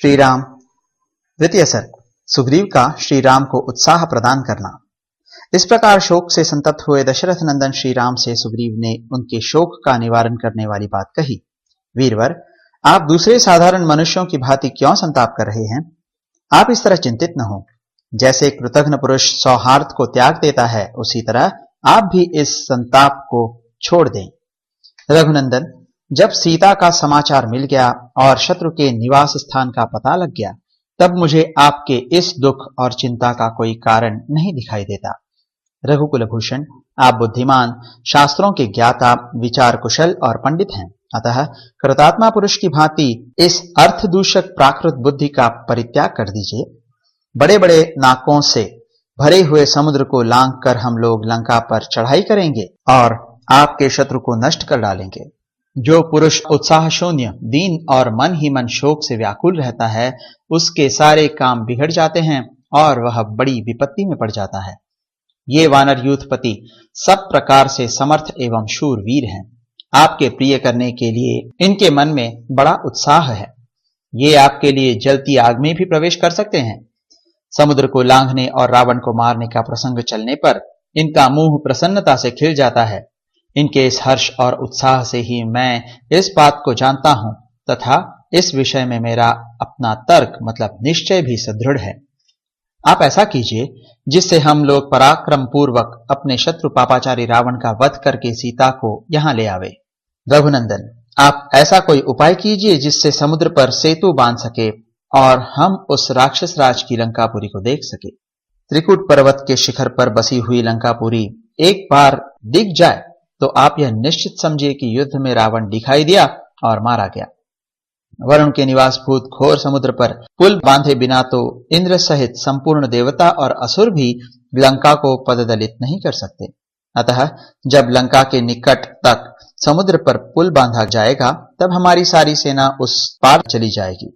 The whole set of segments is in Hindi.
श्री राम। द्वितीय सर्ग। सुग्रीव का श्री राम को उत्साह प्रदान करना। इस प्रकार शोक से संतप्त हुए दशरथ नंदन श्री राम से सुग्रीव ने उनके शोक का निवारण करने वाली बात कही। वीरवर, आप दूसरे साधारण मनुष्यों की भांति क्यों संताप कर रहे हैं? आप इस तरह चिंतित न हो। जैसे कृतघ्न पुरुष सौहार्द को त्याग देता है, उसी तरह आप भी इस संताप को छोड़ दें। रघुनंदन, जब सीता का समाचार मिल गया और शत्रु के निवास स्थान का पता लग गया, तब मुझे आपके इस दुख और चिंता का कोई कारण नहीं दिखाई देता। रघुकुल भूषण, आप बुद्धिमान, शास्त्रों के ज्ञाता, विचार कुशल और पंडित हैं। अतः कृतात्मा पुरुष की भांति इस अर्थ दूषक प्राकृत बुद्धि का परित्याग कर दीजिए। बड़े बड़े नाकों से भरे हुए समुद्र को लांघ कर हम लोग लंका पर चढ़ाई करेंगे और आपके शत्रु को नष्ट कर डालेंगे। जो पुरुष उत्साह शून्य, दीन और मन ही मन शोक से व्याकुल रहता है, उसके सारे काम बिगड़ जाते हैं और वह बड़ी विपत्ति में पड़ जाता है। ये वानर यूथपति सब प्रकार से समर्थ एवं शूरवीर हैं। आपके प्रिय करने के लिए इनके मन में बड़ा उत्साह है। ये आपके लिए जलती आग में भी प्रवेश कर सकते हैं। समुद्र को लांघने और रावण को मारने का प्रसंग चलने पर इनका मुंह प्रसन्नता से खिल जाता है। इनके इस हर्ष और उत्साह से ही मैं इस बात को जानता हूं तथा इस विषय में मेरा अपना तर्क मतलब निश्चय भी सुदृढ़ है। आप ऐसा कीजिए जिससे हम लोग पराक्रम पूर्वक अपने शत्रु पापाचारी रावण का वध करके सीता को यहां ले आवे। रघुनंदन, आप ऐसा कोई उपाय कीजिए जिससे समुद्र पर सेतु बांध सके और हम उस राक्षस राज की लंकापुरी को देख सके। त्रिकुट पर्वत के शिखर पर बसी हुई लंकापुरी एक बार दिख जाए तो आप यह निश्चित समझिए कि युद्ध में रावण दिखाई दिया और मारा गया। वरुण के निवास भूत घोर समुद्र पर पुल बांधे बिना तो इंद्र सहित संपूर्ण देवता और असुर भी लंका को पददलित नहीं कर सकते। अतः जब लंका के निकट तक समुद्र पर पुल बांधा जाएगा, तब हमारी सारी सेना उस पार चली जाएगी।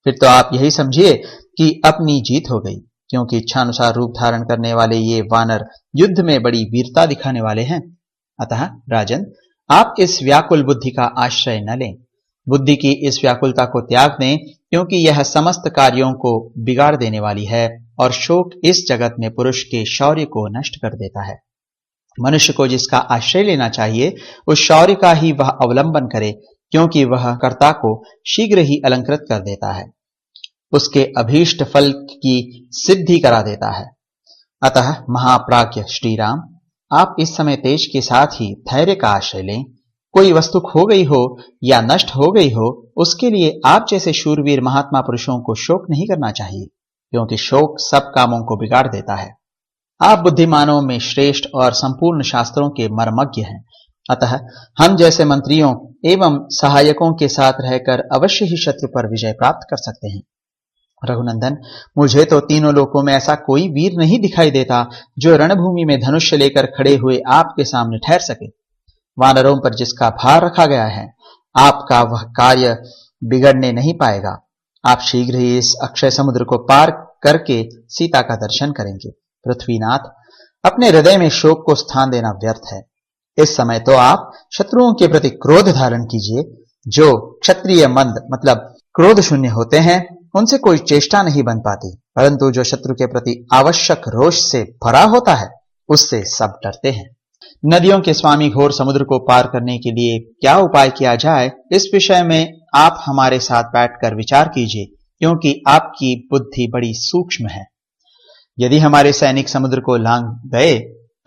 फिर तो आप यही समझिए कि अपनी जीत हो गई, क्योंकि इच्छानुसार रूप धारण करने वाले ये वानर युद्ध में बड़ी वीरता दिखाने वाले हैं। अतः राजन, आप इस व्याकुल बुद्धि का आश्रय न लें। बुद्धि की इस व्याकुलता को त्याग दें, क्योंकि यह समस्त कार्यों को बिगाड़ देने वाली है और शोक इस जगत में पुरुष के शौर्य को नष्ट कर देता है। मनुष्य को जिसका आश्रय लेना चाहिए, उस शौर्य का ही वह अवलंबन करे, क्योंकि वह कर्ता को शीघ्र ही अलंकृत कर देता है, उसके अभीष्ट फल की सिद्धि करा देता है। अतः महाप्राज्ञ श्री राम, आप इस समय तेज के साथ ही धैर्य का आश्रय लें। कोई वस्तु खो गई हो या नष्ट हो गई हो, उसके लिए आप जैसे शूरवीर महात्मा पुरुषों को शोक नहीं करना चाहिए, क्योंकि शोक सब कामों को बिगाड़ देता है। आप बुद्धिमानों में श्रेष्ठ और संपूर्ण शास्त्रों के मर्मज्ञ हैं। अतः हम जैसे मंत्रियों एवं सहायकों के साथ रहकर अवश्य ही शत्रु पर विजय प्राप्त कर सकते हैं। रघुनंदन, मुझे तो तीनों लोकों में ऐसा कोई वीर नहीं दिखाई देता जो रणभूमि में धनुष्य लेकर खड़े हुए आपके सामने ठहर सके। वानरों पर जिसका भार रखा गया है, आपका वह कार्य बिगड़ने नहीं पाएगा। आप शीघ्र ही इस अक्षय समुद्र को पार करके सीता का दर्शन करेंगे। पृथ्वीनाथ, अपने हृदय में शोक को स्थान देना व्यर्थ है। इस समय तो आप शत्रुओं के प्रति क्रोध धारण कीजिए। जो क्षत्रिय मंद मतलब क्रोध शून्य होते हैं, उनसे कोई चेष्टा नहीं बन पाती, परंतु जो शत्रु के प्रति आवश्यक रोष से भरा होता है, उससे सब डरते हैं। नदियों के स्वामी घोर समुद्र को पार करने के लिए क्या उपाय किया जाए, इस विषय में आप हमारे साथ बैठकर विचार कीजिए, क्योंकि आपकी बुद्धि बड़ी सूक्ष्म है। यदि हमारे सैनिक समुद्र को लांघ गए,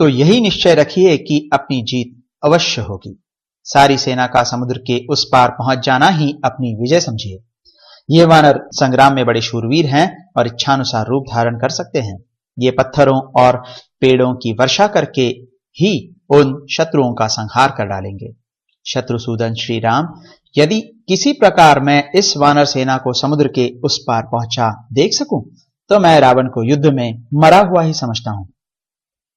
तो यही निश्चय रखिए कि अपनी जीत अवश्य होगी। सारी सेना का समुद्र के उस पार पहुंच जाना ही अपनी विजय समझिए। ये वानर संग्राम में बड़े शूरवीर हैं और इच्छानुसार रूप धारण कर सकते हैं। ये पत्थरों और पेड़ों की वर्षा करके ही उन शत्रुओं का संहार कर डालेंगे। शत्रुसूदन श्री राम, यदि किसी प्रकार मैं इस वानर सेना को समुद्र के उस पार पहुंचा देख सकूं, तो मैं रावण को युद्ध में मरा हुआ ही समझता हूं।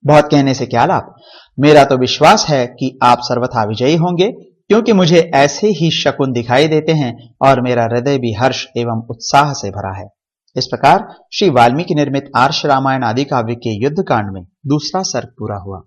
बहुत कहने से क्या लाभ। मेरा तो विश्वास है कि आप सर्वथा विजयी होंगे, क्योंकि मुझे ऐसे ही शकुन दिखाई देते हैं और मेरा हृदय भी हर्ष एवं उत्साह से भरा है। इस प्रकार श्री वाल्मीकि निर्मित आर्ष रामायण आदि काव्य के युद्ध कांड में दूसरा सर्ग पूरा हुआ।